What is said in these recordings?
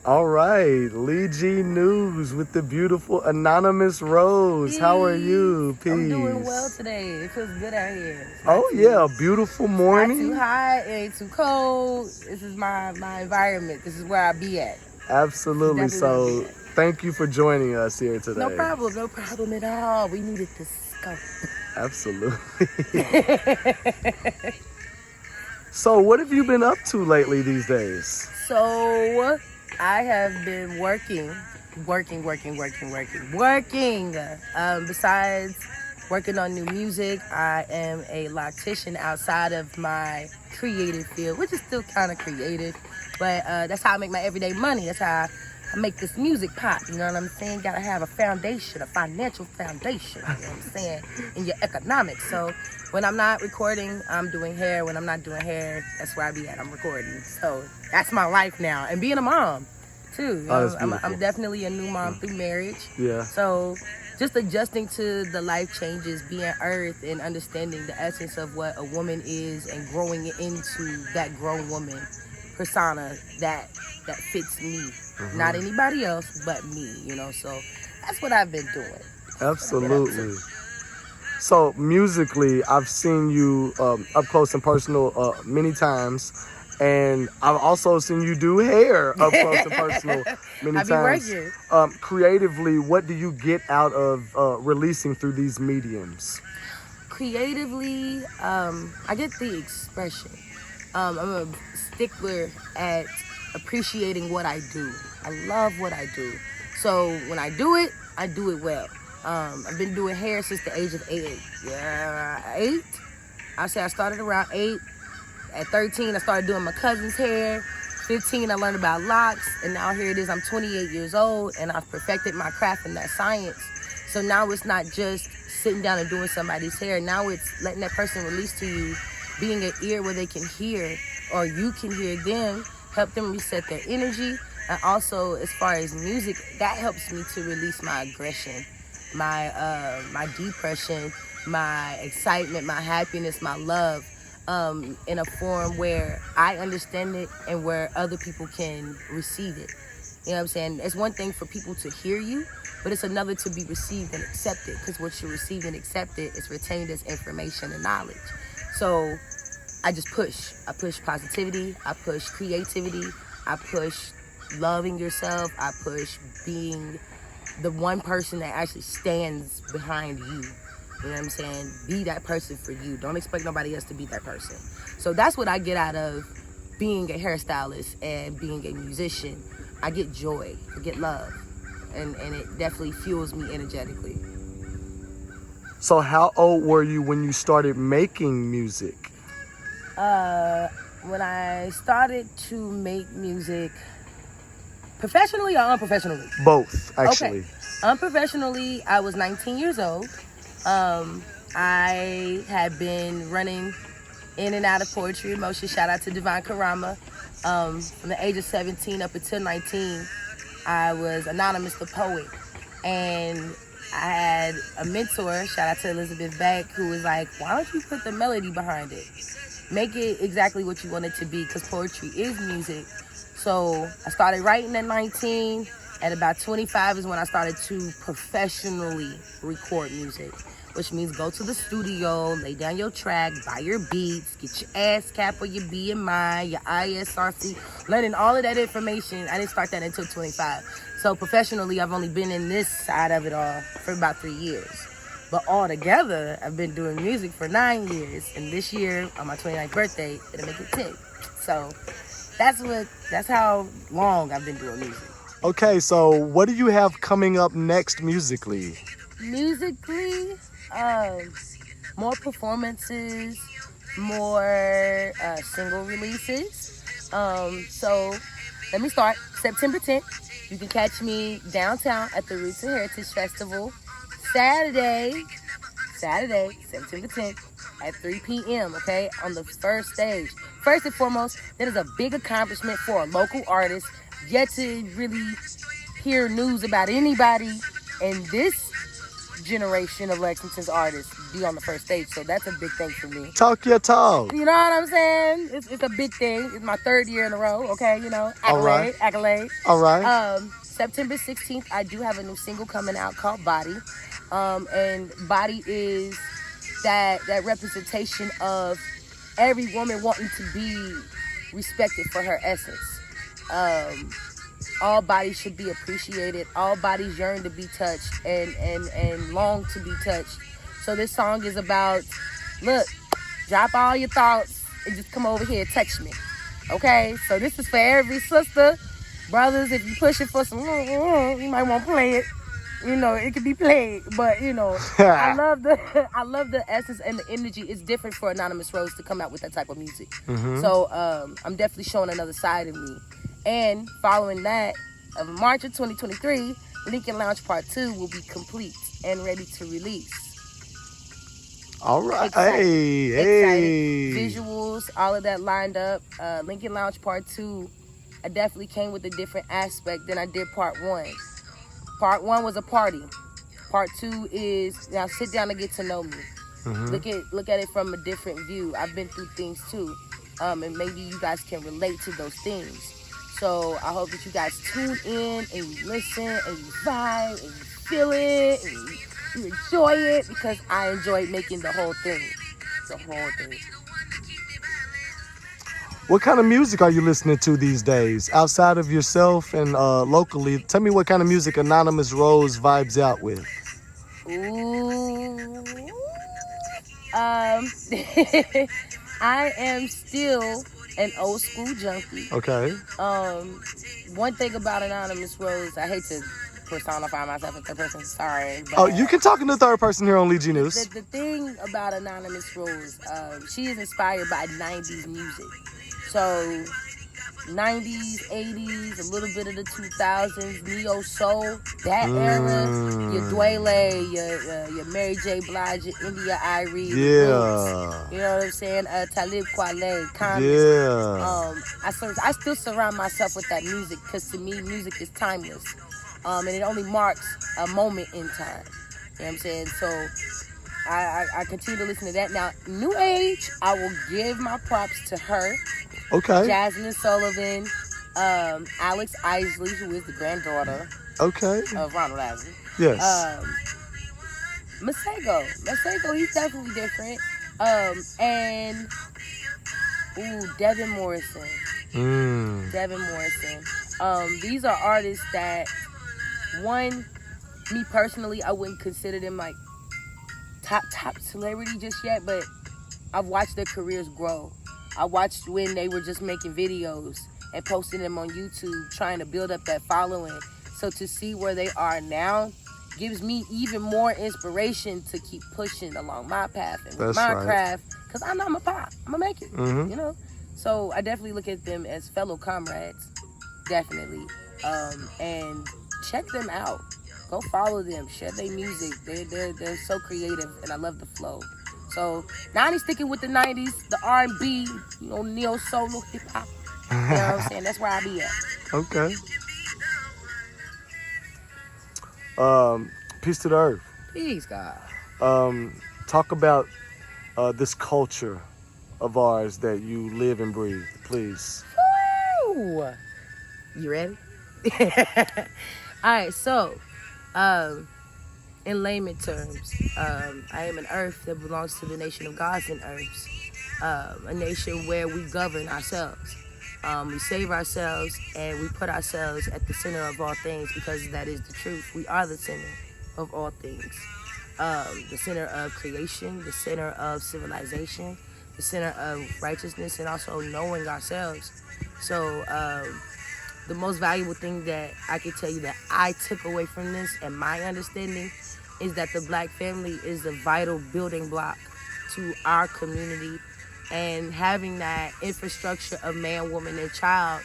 All right, Lee G News with the beautiful Anonimuss Rose. Peace. How are you? Peace. I'm doing well today. It feels good out here. Yeah, beautiful morning. Not too hot, it ain't too cold. This is my environment. This is where I be at. Absolutely. So thank you for joining us here today. No problem at all. We needed this scope. Absolutely. So what have you been up to lately these days? So I have been working. Besides working on new music, I am a loctician outside of my creative field, which is still kind of creative, but that's how I make my everyday money. That's how I make this music pop, you know what I'm saying? Gotta have a foundation, a financial foundation, you know what I'm saying, in your economics. So when I'm not recording, I'm doing hair. When I'm not doing hair, that's where I be at, I'm recording. So that's my life now. And being a mom, too. You know, I'm definitely a new mom through marriage. Yeah. So just adjusting to the life changes, being earth, and understanding the essence of what a woman is and growing into that grown woman persona that fits me. Not anybody else but me, you know. So that's what I've been doing. Absolutely. So musically, I've seen you up close and personal many times. And I've also seen you do hair up close and personal many times. Creatively, what do you get out of releasing through these mediums? Creatively, I get the expression. I'm a stickler at appreciating what I do. I love what I do. So when I do it well. I've been doing hair since the age of 8. Yeah, 8? I say I started around 8. At 13, I started doing my cousin's hair. 15, I learned about locks. And now here it is, I'm 28 years old, and I've perfected my craft in that science. So now it's not just sitting down and doing somebody's hair. Now it's letting that person release to you, being an ear where they can hear, or you can hear them, help them reset their energy. And also, as far as music, that helps me to release my aggression, my depression, my excitement, my happiness, my love. In a form where I understand it and where other people can receive it. You know what I'm saying? It's one thing for people to hear you, but it's another to be received and accepted, because what you receive and accepted is retained as information and knowledge. So I just push. I push positivity. I push creativity. I push loving yourself. I push being the one person that actually stands behind you. You know what I'm saying? Be that person for you. Don't expect nobody else to be that person. So that's what I get out of being a hairstylist and being a musician. I get joy. I get love. And it definitely fuels me energetically. So how old were you when you started making music? When I started to make music, professionally or unprofessionally? Both, actually. Okay. Unprofessionally, I was 19 years old. I had been running in and out of poetry emotion. Shout out to Divine Karama. From the age of 17 up until 19, I was Anonymous the poet. And I had a mentor, shout out to Elizabeth Beck, who was like, why don't you put the melody behind it? Make it exactly what you want it to be, because poetry is music. So I started writing at 19. At about 25 is when I started to professionally record music, which means go to the studio, lay down your track, buy your beats, get your ASCAP or your BMI, your ISRC, learning all of that information. I didn't start that until 25. So professionally, I've only been in this side of it all for about 3 years. But altogether, I've been doing music for 9 years. And this year, on my 29th birthday, it'll make it 10. So that's how long I've been doing music. Okay, so what do you have coming up next musically? Musically, more performances, more single releases. So let me start. September 10th, you can catch me downtown at the Roots and Heritage Festival. Saturday, September 10th at 3 p.m., okay, on the first stage. First and foremost, that is a big accomplishment for a local artist. Yet to really hear news about anybody in this generation of Lexington's artists be on the first stage. So that's a big thing for me. Talk your talk. You know what I'm saying? It's a big thing. It's my 3rd year in a row. Okay, you know, accolade. All right. September 16th, I do have a new single coming out called Body. And Body is that representation of every woman wanting to be respected for her essence. All bodies should be appreciated. All bodies yearn to be touched and long to be touched. So this song is about, look, drop all your thoughts and just come over here and touch me. Okay? So this is for every sister. Brothers, if you pushing for some, you might want to play it. You know, it can be played, but you know, I love the essence and the energy. It's different for Anonimuss Rose to come out with that type of music. Mm-hmm. So I'm definitely showing another side of me. And following that, of March of 2023, Lincoln Lounge Part 2 will be complete and ready to release. All right. Excited. Hey. Visuals, all of that lined up. Lincoln Lounge Part 2, I definitely came with a different aspect than I did Part 1. Part 1 was a party. Part 2 is now sit down and get to know me. Mm-hmm. Look at it from a different view. I've been through things too, and maybe you guys can relate to those things. So I hope that you guys tune in and you listen and you vibe and you feel it and you enjoy it, because I enjoy making the whole thing. The whole thing. What kind of music are you listening to these days, outside of yourself and locally? Tell me what kind of music Anonimuss Rose vibes out with. Ooh. I am still an old school junkie. Okay. One thing about Anonimuss Rose, I hate to personify myself as a person, sorry. But Oh, you can talk in the third person here on Lee G News. The thing about Anonimuss Rose, she is inspired by 90s music. So 90s, 80s, a little bit of the 2000s, neo soul, that era, your Dwele, your Mary J. Blige, your India Irie, Yeah. you know what I'm saying? Talib Kweli, Common. Yeah. I still surround myself with that music, because to me, music is timeless. And it only marks a moment in time. You know what I'm saying? So I continue to listen to that. Now, New Age, I will give my props to her. Okay. Jasmine Sullivan, Alex Isley, who is the granddaughter of Ronald Isley. Yes. Masego, he's definitely different. And Devin Morrison. Devin Morrison. These are artists that, one, me personally, I wouldn't consider them like top celebrity just yet, but I've watched their careers grow. I watched when they were just making videos and posting them on YouTube, trying to build up that following. So to see where they are now gives me even more inspiration to keep pushing along my path and with my craft, because I know I'm gonna make it, you know? So I definitely look at them as fellow comrades, definitely. And check them out. Go follow them, share their music. They're so creative, and I love the flow. So now I'm sticking with the 90s, the R&B, you know, neo soul, hip hop. You know what I'm saying? That's where I be at. Okay. Peace to the earth. Peace, God. Talk about this culture of ours that you live and breathe, please. Woo! You ready? All right, so in layman terms, I am an earth that belongs to the nation of gods and earths, a nation where we govern ourselves. We save ourselves, and we put ourselves at the center of all things, because that is the truth. We are the center of all things. The center of creation, the center of civilization, the center of righteousness, and also knowing ourselves. So the most valuable thing that I can tell you that I took away from this, and my understanding, is that the Black family is a vital building block to our community. And having that infrastructure of man, woman, and child,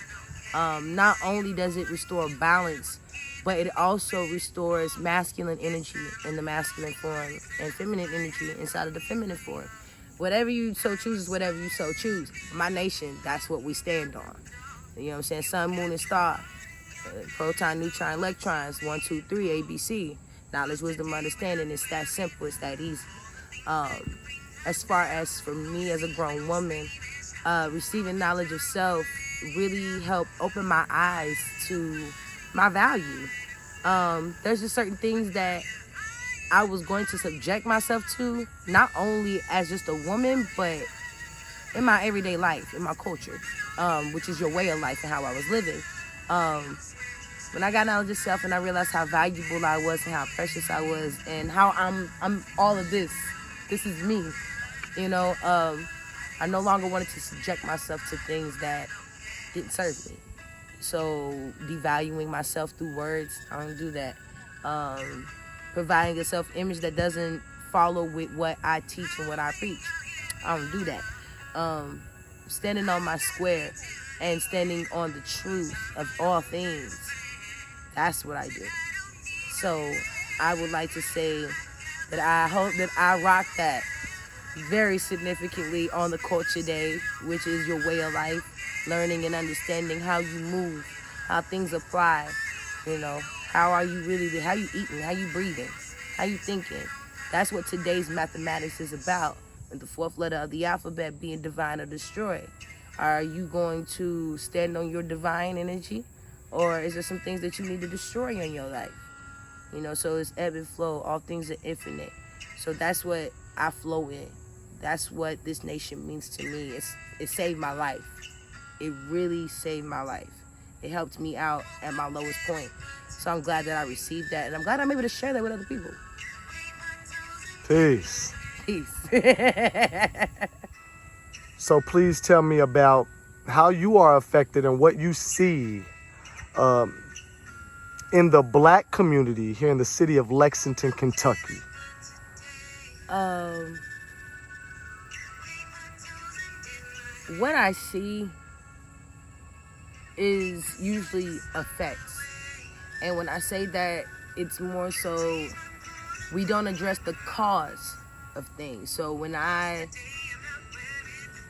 not only does it restore balance, but it also restores masculine energy in the masculine form and feminine energy inside of the feminine form. Whatever you so choose is whatever you so choose. My nation, that's what we stand on. You know what I'm saying? Sun, moon, and star. Proton, neutron, electrons, 1, 2, 3, ABC. Knowledge, wisdom, understanding. It's that simple. It's that easy. As far as for me as a grown woman, receiving knowledge of self really helped open my eyes to my value. There's just certain things that I was going to subject myself to, not only as just a woman, but in my everyday life, in my culture, which is your way of life and how I was living. When I got knowledge of self and I realized how valuable I was and how precious I was and how I'm all of this. This is me, you know. I no longer wanted to subject myself to things that didn't serve me. So devaluing myself through words, I don't do that. Providing a self-image that doesn't follow with what I teach and what I preach, I don't do that. Standing on my square and standing on the truth of all things, that's what I do. So I would like to say that I hope that I rock that very significantly on the Culture Day, which is your way of life, learning and understanding how you move, how things apply, you know, how are you really, how you eating, how you breathing, how you thinking. That's what today's mathematics is about, and the fourth letter of the alphabet being divine or destroy. Are you going to stand on your divine energy, or is there some things that you need to destroy in your life? You know, so it's ebb and flow. All things are infinite. So that's what I flow in. That's what this nation means to me. It saved my life. It really saved my life. It helped me out at my lowest point. So I'm glad that I received that. And I'm glad I'm able to share that with other people. Peace. Peace. So please tell me about how you are affected and what you see in the Black community here in the city of Lexington, Kentucky. What I see is usually effects. And when I say that, it's more so we don't address the cause of things. So when I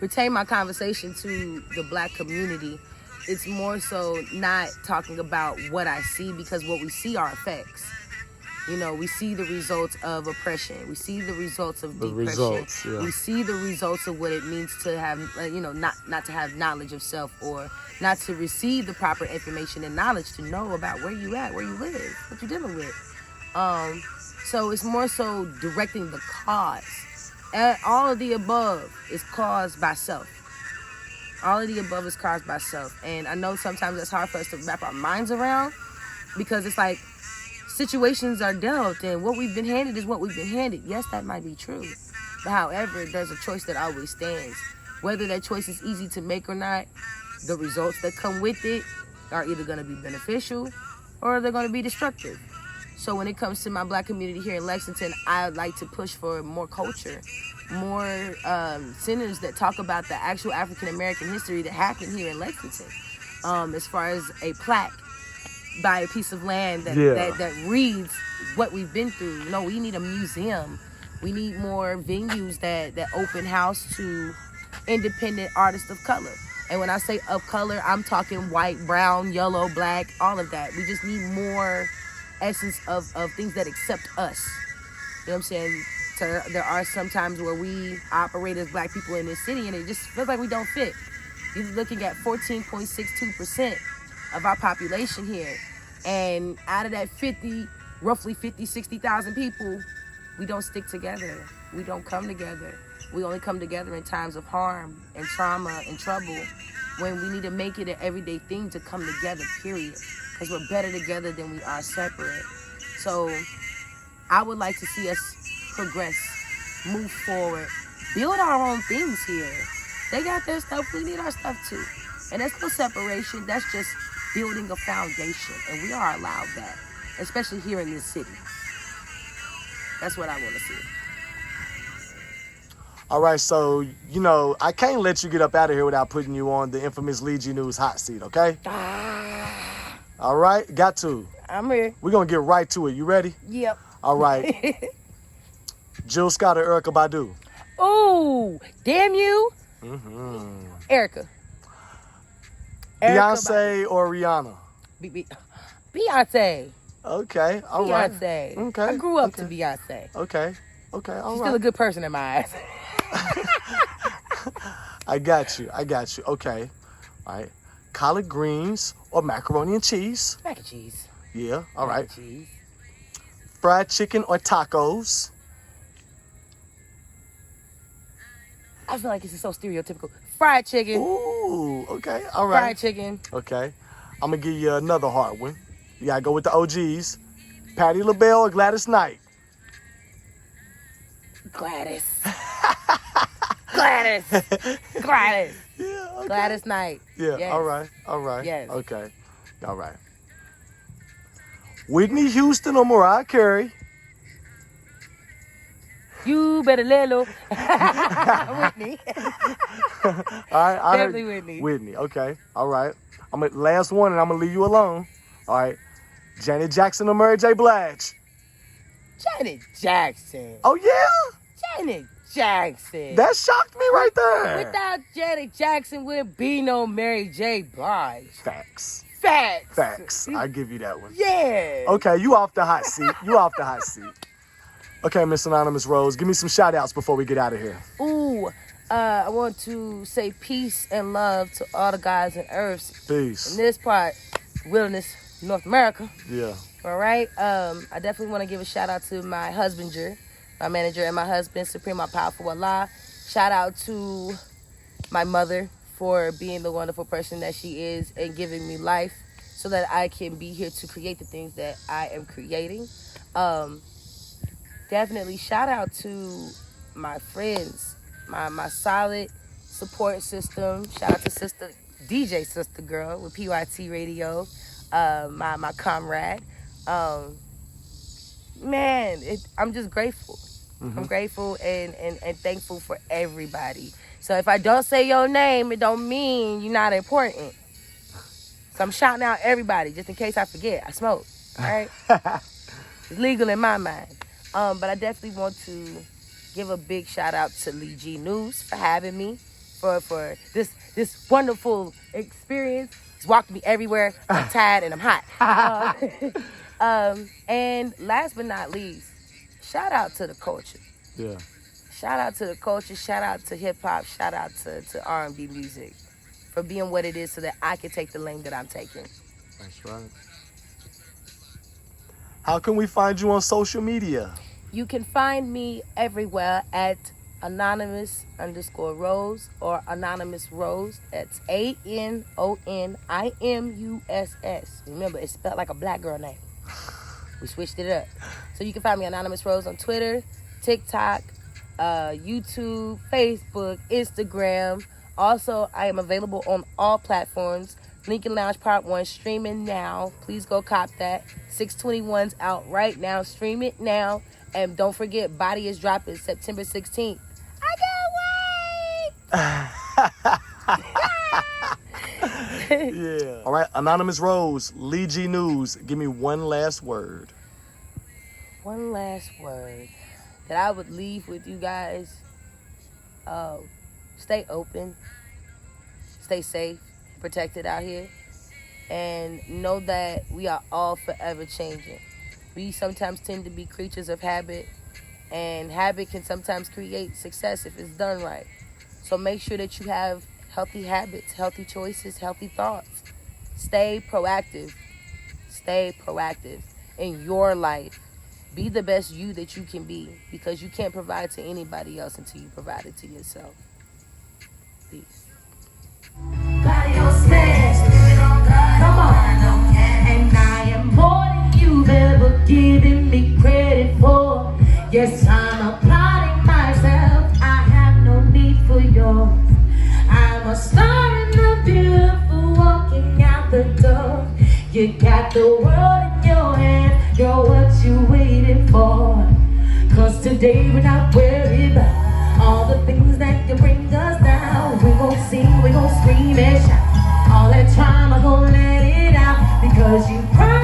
retain my conversation to the Black community, it's more so not talking about what I see, because what we see are effects. You know, we see the results of oppression. We see the results of depression. Yeah. We see the results of what it means to have, not to have knowledge of self, or not to receive the proper information and knowledge to know about where you at, where you live, what you're dealing with. So it's more so directing the cause. All of the above is caused by self. All of the above is caused by self. And I know sometimes it's hard for us to wrap our minds around, because it's like situations are dealt and what we've been handed is what we've been handed. Yes, that might be true. But however, there's a choice that always stands. Whether that choice is easy to make or not, the results that come with it are either going to be beneficial or they're going to be destructive. So when it comes to my Black community here in Lexington, I like to push for more culture, more centers that talk about the actual African American history that happened here in Lexington. As far as a plaque by a piece of land that reads what we've been through. No, we need a museum. We need more venues that open house to independent artists of color. And when I say of color, I'm talking white, brown, yellow, black, all of that. We just need more essence of things that accept us. You know what I'm saying? So there are some times where we operate as Black people in this city and it just feels like we don't fit. You're looking at 14.62% of our population here. And out of that roughly 60,000 people, we don't stick together. We don't come together. We only come together in times of harm and trauma and trouble, when we need to make it an everyday thing to come together, period. Because we're better together than we are separate. So I would like to see us progress, move forward, build our own things here. They got their stuff, we need our stuff too. And that's no separation, that's just building a foundation. And we are allowed that, especially here in this city. That's what I want to see. All right, so, I can't let you get up out of here without putting you on the infamous Lead G News hot seat, okay? All right, got to. I'm here. We're going to get right to it. You ready? Yep. All right. Jill Scott or Erykah Badu? Ooh, damn you. Mm-hmm. Erykah Beyonce or Rihanna? Beyonce. Okay. All right. Beyonce. Okay. I grew up okay. to Beyonce. Okay. Okay. All She's right. still a good person in my eyes. I got you. Okay. All right. Collard greens or macaroni and cheese. Mac and cheese. Yeah. All right. Mac and cheese. Fried chicken or tacos. I feel like this is so stereotypical. Fried chicken. Ooh. Okay. All right. Fried chicken. Okay. I'm going to give you another hard one. You got to go with the OGs. Patti LaBelle or Gladys Knight? Gladys. Gladys. Gladys. Yeah. Okay. Gladys Knight. Yeah. Yes. All right. All right. Yes. Okay. All right. Whitney Houston or Mariah Carey? You better let her. Whitney. All right. I Definitely heard Whitney. Whitney. Okay. All right. I'm at last one, and I'm gonna leave you alone. All right. Janet Jackson or Mary J. Blige? Janet Jackson. Oh yeah. Janet Jackson. That shocked me right there. Without Janet Jackson, would be no Mary J. Blige. Facts. Facts. Facts. I give you that one. Yeah. Okay, you off the hot seat. Okay, Miss Anonimuss Rose, give me some shout outs before we get out of here. Ooh, I want to say peace and love to all the guys and earths Peace. in this part, wilderness, North America. Yeah. All right. I definitely want to give a shout out to my husbander, my manager, and my husband, Supreme, my powerful Allah. Shout out to my mother for being the wonderful person that she is and giving me life so that I can be here to create the things that I am creating. Definitely shout out to my friends, my solid support system. Shout out to DJ Sister Girl with PYT Radio, my comrade. I'm just grateful. I'm grateful and thankful for everybody. So if I don't say your name, it don't mean you're not important. So I'm shouting out everybody just in case I forget. I smoke, all right? It's legal in my mind. But I definitely want to give a big shout out to Lee G News for having me, for this wonderful experience. He's walked me everywhere. I'm tired and I'm hot. And last but not least, shout out to the culture. Yeah. Shout out to the culture. Shout out to hip hop. Shout out to R&B music for being what it is, so that I can take the lane that I'm taking. That's right. How can we find you on social media? You can find me everywhere at Anonimuss_Rose or Anonimuss Rose. That's ANONIMUSS. Remember, it's spelled like a black girl name. We switched it up. So you can find me Anonimuss Rose on Twitter, TikTok, YouTube, Facebook, Instagram. Also, I am available on all platforms. Lincoln Lounge Part 1 streaming now. Please go cop that. 621's out right now. Stream it now. And don't forget, Body is dropping September 16th. I can't wait! Yeah. All right, Anonimuss Rose, Lee G News, give me one last word. One last word that I would leave with you guys. Stay open. Stay safe. Protected out here. And know that we are all forever changing. We sometimes tend to be creatures of habit, and habit can sometimes create success if it's done right. So make sure that you have healthy habits, healthy choices, healthy thoughts. Stay proactive. Stay proactive in your life. Be the best you that you can be, because you can't provide to anybody else until you provide it to yourself. Peace. Come on. And I am more than you've ever given me credit for. Yes, I'm applauding myself. I have no need for yours. I'm a star in the beautiful, walking out the door. You got the world in your hand. You're what you waiting for. Cause today we're not worried about all the things that can bring us down. We gon' sing, we gon' scream and shout. All that trauma, gon' let it out. Because you cry.